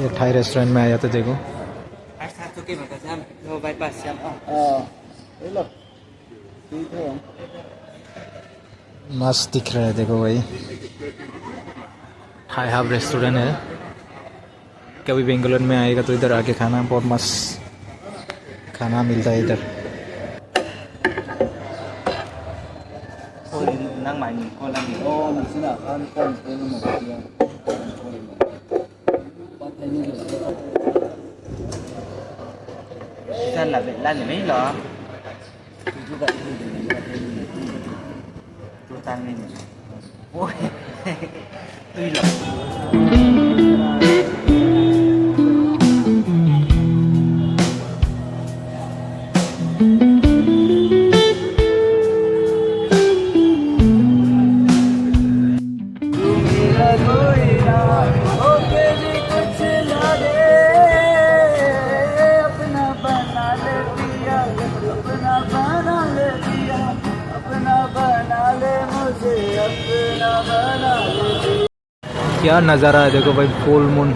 ये Thai restaurant में आया तो देखो मस्त दिख रहा है देखो भाई। थाई हब रेस्टोरेंट है, कभी बेंगलोर में आएगा तो इधर आके खाना, बहुत मस्त खाना मिलता है इधर। क्या नज़ारा है देखो भाई, फुल मून।